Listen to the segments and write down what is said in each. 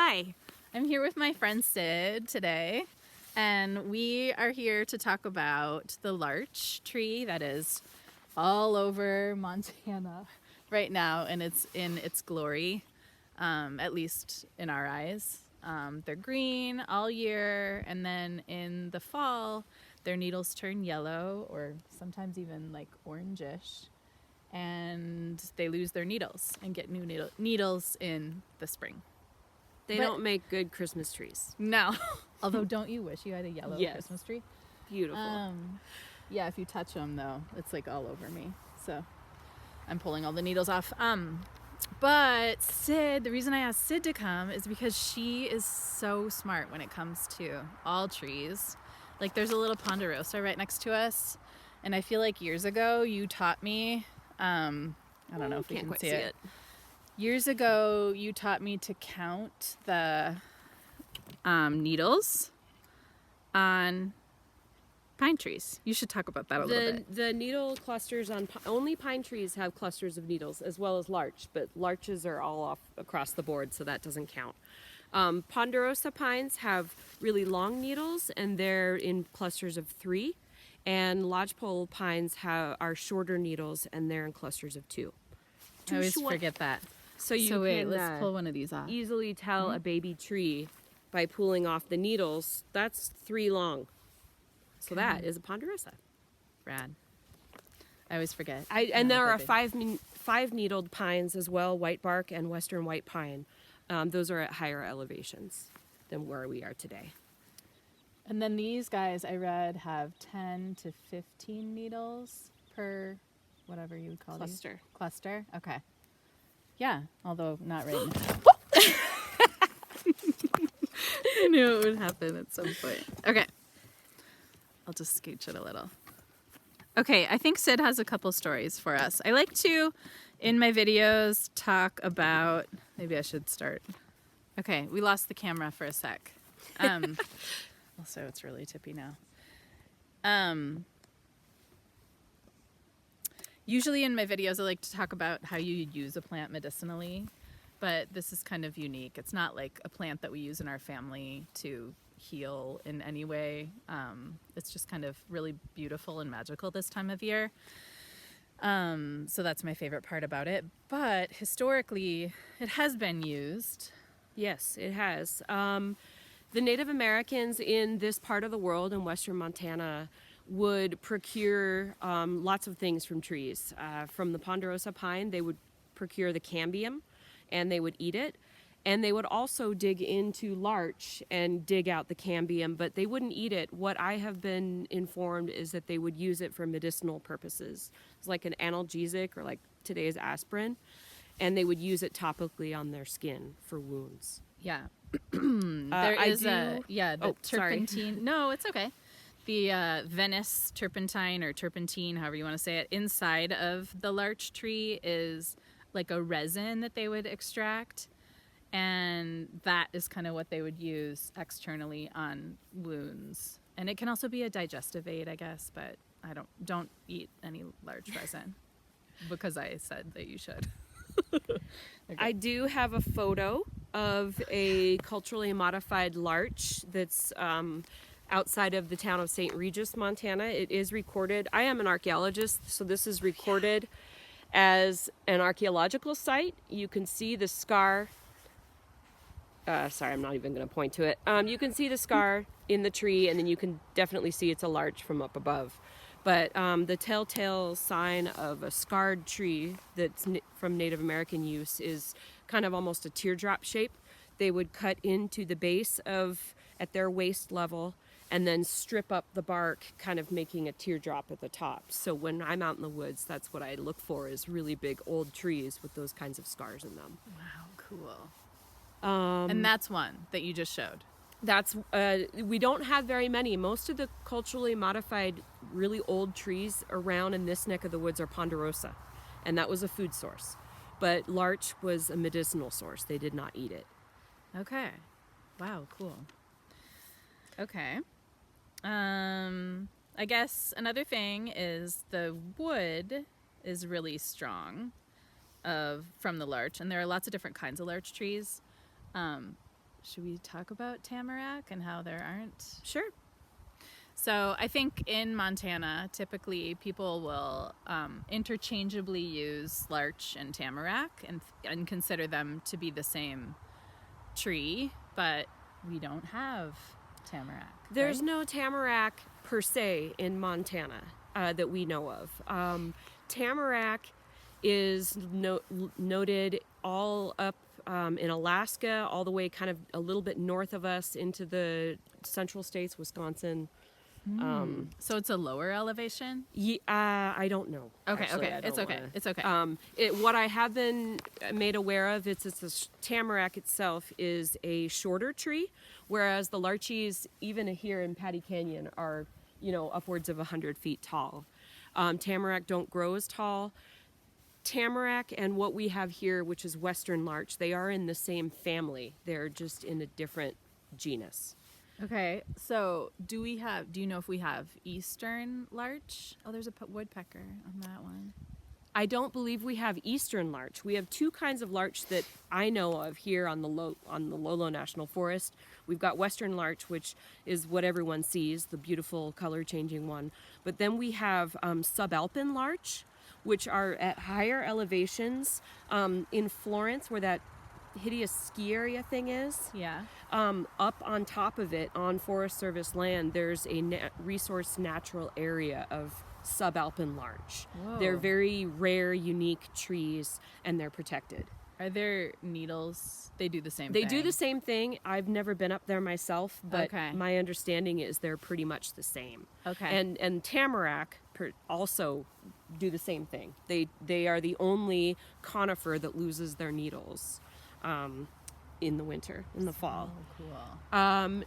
Hi, I'm here with my friend Sid today, and we are here to talk about the larch tree that is all over Montana right now, and it's in its glory, at least in our eyes. They're green all year, and then in the fall, their needles turn yellow or sometimes even like orangish, and they lose their needles and get new needles in the spring. They don't make good Christmas trees. No. Although, don't you wish you had a yellow Yes. Christmas tree? Beautiful. Yeah, if you touch them, though, it's like all over me. So I'm pulling all the needles off. But Sid, the reason I asked Sid to come is because she is so smart when it comes to all trees. Like, there's a little ponderosa right next to us. And I feel like years ago you taught me, I don't know if we Can't can quite see it. Years ago, you taught me to count the needles on pine trees. You should talk about that a little bit. The needle clusters on only pine trees have clusters of needles, as well as larch, but larches are all off across the board, so that doesn't count. Ponderosa pines have really long needles, and they're in clusters of 3, and lodgepole pines are shorter needles, and they're in clusters of 2. I always forget that. So wait, can let's pull one of these off. easily tell a baby tree by pulling off the needles. That's 3 long. So that is a ponderosa. Rad. I always forget. And there are 5 needled pines as well, white bark and western white pine. Those are at higher elevations than where we are today. And then these guys, I read, have 10 to 15 needles per whatever you would call Cluster. these. Cluster. Okay. Yeah, although not right now. I knew it would happen at some point. Okay. I'll just scooch it a little. Okay, I think Sid has a couple stories for us. I like to, in my videos, talk about... Maybe I should start. Okay, we lost the camera for a sec. Also, it's really tippy now. Usually in my videos, I like to talk about how you use a plant medicinally, but this is kind of unique. It's not like a plant that we use in our family to heal in any way. It's just kind of really beautiful and magical this time of year. So that's my favorite part about it. But historically, it has been used. Yes, it has. The Native Americans in this part of the world, in western Montana, would procure lots of things from trees. From the ponderosa pine, they would procure the cambium, and they would eat it. And they would also dig into larch and dig out the cambium, but they wouldn't eat it. What I have been informed is that they would use it for medicinal purposes. It's like an analgesic or like today's aspirin, and they would use it topically on their skin for wounds. Yeah. There is the turpentine. Sorry. No, it's okay. The Venice turpentine or turpentine, however you want to say it, inside of the larch tree is like a resin that they would extract. And that is kind of what they would use externally on wounds. And it can also be a digestive aid, I guess, but I don't eat any large resin because I said that you should. Okay. I do have a photo of a culturally modified larch that's outside of the town of St. Regis, Montana. It is recorded. I am an archaeologist, so this is recorded as an archaeological site. You can see the scar. Sorry, I'm not even going to point to it. You can see the scar in the tree, and then you can definitely see it's a larch from up above. But the telltale sign of a scarred tree that's from Native American use is kind of almost a teardrop shape. They would cut into the base at their waist level, and then strip up the bark, kind of making a teardrop at the top. So when I'm out in the woods, that's what I look for, is really big old trees with those kinds of scars in them. Wow, cool. And that's one that you just showed. That's we don't have very many. Most of the culturally modified, really old trees around in this neck of the woods are ponderosa, and that was a food source. But larch was a medicinal source. They did not eat it. Okay. Wow, cool. Okay. I guess another thing is the wood is really strong from the larch, and there are lots of different kinds of larch trees. should we talk about tamarack and how there aren't? Sure. So I think in Montana, typically people will interchangeably use larch and tamarack and consider them to be the same tree, but we don't have tamarack. There's right? no tamarack per se in Montana that we know of. Tamarack is noted all up in Alaska, all the way kind of a little bit north of us into the central states, Wisconsin. So it's a lower elevation? I don't know. Okay, Actually, okay. I It's don't okay. wanna- It's okay. What I have been made aware of, it's the tamarack itself is a shorter tree, whereas the larches, even here in Patty Canyon, are, upwards of 100 feet tall. Tamarack don't grow as tall. Tamarack and what we have here, which is western larch, they are in the same family. They're just in a different genus. Okay, so do you know if we have eastern larch? Oh, there's a woodpecker on that one. I don't believe we have eastern larch. We have two kinds of larch that I know of here on the Lolo National Forest. We've got western larch, which is what everyone sees, the beautiful color-changing one. But then we have subalpine larch, which are at higher elevations in Florence, where that hideous ski area thing is. Yeah. Up on top of it, on Forest Service land, there's a resource natural area of subalpine larch. Whoa. They're very rare, unique trees, and they're protected. Are there needles? They do the same They thing. do the same thing. I've never been up there myself, but Okay. my understanding is they're pretty much the same. Okay. And tamarack also do the same thing. They are the only conifer that loses their needles in the winter, in the fall. Oh, cool.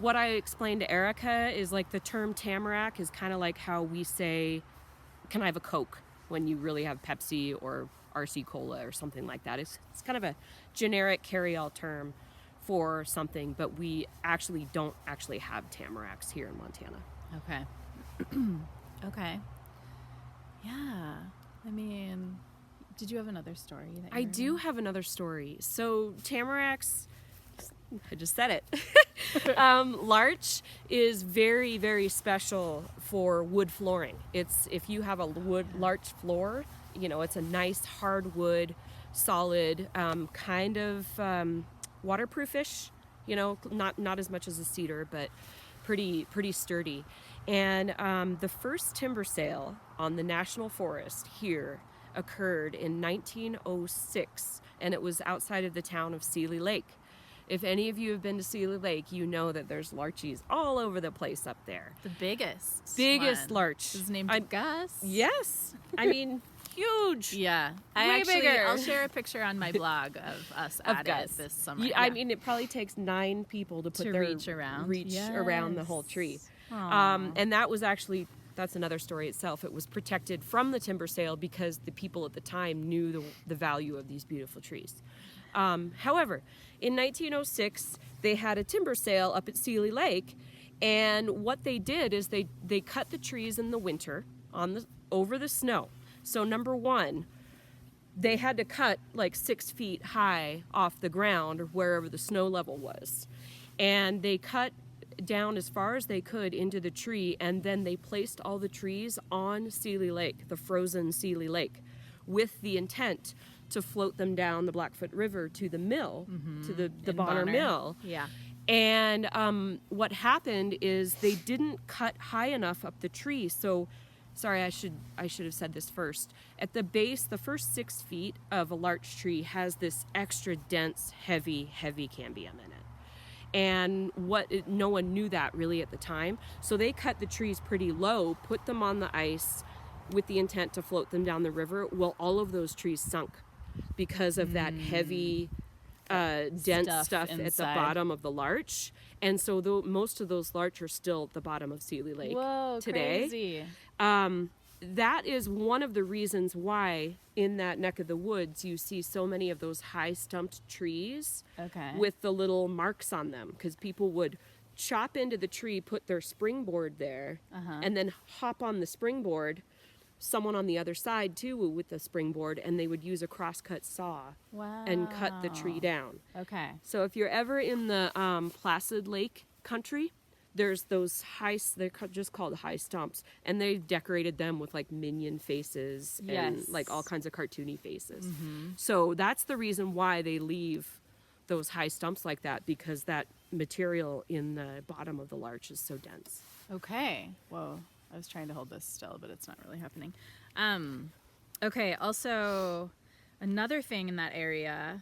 What I explained to Erica is like the term tamarack is kind of like how we say, "Can I have a Coke?" when you really have Pepsi or RC Cola or something like that. It's kind of a generic carry-all term for something, but we actually don't actually have tamaracks here in Montana. Okay. Okay. Yeah. I mean, did you have another story? That I you were do have another story. So tamaracks, I just said it. Larch is very, very special for wood flooring. If you have a wood larch floor, it's a nice hardwood, solid, kind of waterproofish. Not as much as a cedar, but pretty sturdy. And the first timber sale on the National Forest here occurred in 1906, and it was outside of the town of Seeley Lake. If any of you have been to Seeley Lake, you know that there's larches all over the place up there. The biggest Biggest one. larch. His name's Gus. Yes. I mean, huge. Yeah. Way bigger. I'll share a picture on my blog of us Of at Gus. it this summer. I mean, it probably takes 9 people to put their reach around. around the whole tree. Aw. And that's another story itself. It was protected from the timber sale because the people at the time knew the value of these beautiful trees. However, in 1906, they had a timber sale up at Seeley Lake, and what they did is they cut the trees in the winter over the snow. So number one, they had to cut like 6 feet high off the ground or wherever the snow level was, and they cut down as far as they could into the tree, and then they placed all the trees on Seeley Lake, the frozen Seeley Lake, with the intent to float them down the Blackfoot River to the mill, to the In Bonner Mill. Yeah. And what happened is they didn't cut high enough up the tree. So, sorry, I should have said this first. At the base, the first 6 feet of a larch tree has this extra dense, heavy cambium in it. And no one knew that really at the time. So they cut the trees pretty low, put them on the ice with the intent to float them down the river. Well, all of those trees sunk because of that heavy, dense stuff at the inside. bottom of the larch. And so most of those larch are still at the bottom of Seeley Lake Whoa, today. crazy. That is one of the reasons why in that neck of the woods you see so many of those high stumped trees Okay. with the little marks on them, because people would chop into the tree, put their springboard there, and then hop on the springboard, someone on the other side too with the springboard, and they would use a crosscut saw Wow. and cut the tree down. Okay. So if you're ever in the Placid Lake country, there's those they're just called high stumps, and they've decorated them with like minion faces and Yes. like all kinds of cartoony faces. So that's the reason why they leave those high stumps like that, because that material in the bottom of the larch is so dense. Okay. Whoa. I was trying to hold this still, but it's not really happening. Okay. Also, another thing in that area,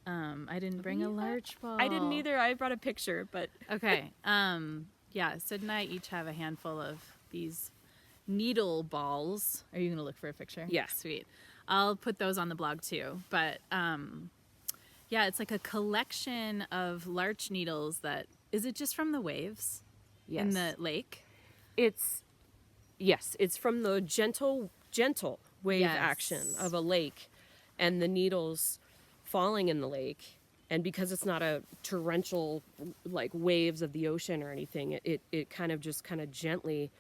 I didn't bring a larch ball. I didn't either. I brought a picture, but Okay. Yeah, Sid and I each have a handful of these needle balls. Are you going to look for a picture? Yeah. Sweet. I'll put those on the blog too. But yeah, it's like a collection of larch needles that, is it just from the waves in the lake? It's from the gentle wave Yes. action of a lake and the needles falling in the lake. And because it's not a torrential like waves of the ocean or anything, it kind of gently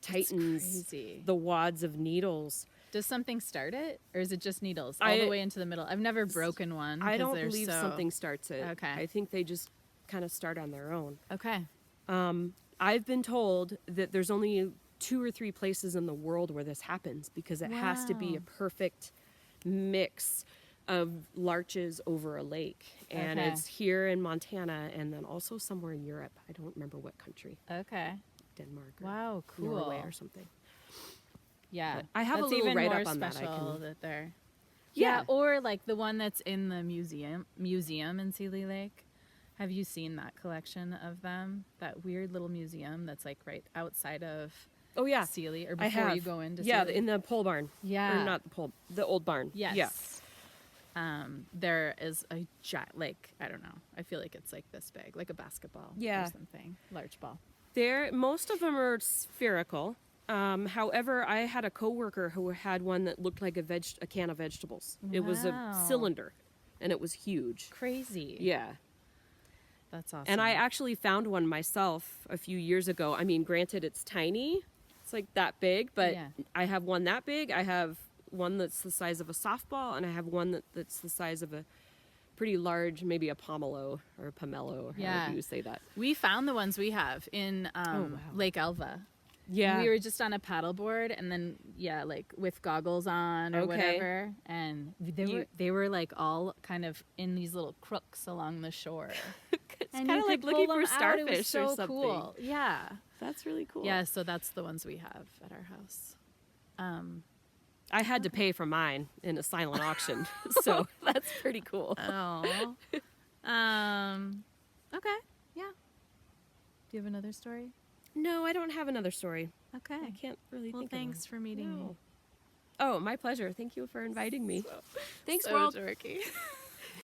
tightens crazy. the wads of needles. Does something start it, or is it just needles all the way into the middle? I've never broken one. I 'cause don't they're believe so... something starts it. Okay. I think they just kind of start on their own. Okay. I've been told that there's only 2 or 3 places in the world where this happens, because it has to be a Wow. perfect mix of larches over a lake. And Okay. it's here in Montana, and then also somewhere in Europe. I don't remember what country. Okay. Denmark or Wow. Cool. Norway or something. Yeah, But I have a that's little even write-up more on that I special can- that they're. Yeah. Yeah, or like the one that's in the museum in Seeley Lake. Have you seen that collection of them? That weird little museum that's like right outside of Oh yeah, Seeley, or I before have. you go into Yeah, Seeley? in the pole barn. Yeah. Or not the old barn. Yes. Yeah. There is a like, I don't know. I feel like it's like this big, like a basketball Yeah. or something, large ball. Most of them are spherical. However, I had a coworker who had one that looked like a can of vegetables. It was a Wow. cylinder, and it was huge. Crazy. Yeah. That's awesome. And I actually found one myself a few years ago. I mean, granted, it's tiny. It's like that big, but Yeah. I have one that big. I have one that's the size of a softball, and I have one that's the size of a pretty large, maybe a pomelo or a pomelo, or Yeah. however you say that. We found the ones we have in wow. Lake Elva. Yeah. We were just on a paddleboard, and then like with goggles on or Okay. whatever, and they were like all kind of in these little crooks along the shore. It's And kind you of like could looking pull for them out. It starfish was so or something. cool. Yeah. That's really cool. Yeah, so that's the ones we have at our house. I had to pay for mine in a silent auction, so that's pretty cool. Oh. Okay. Yeah. Do you have another story? No, I don't have another story. Okay. I can't really Well, think thanks for meeting of me. one. No. Oh, my pleasure. Thank you for inviting me. Thanks, So world. dorky.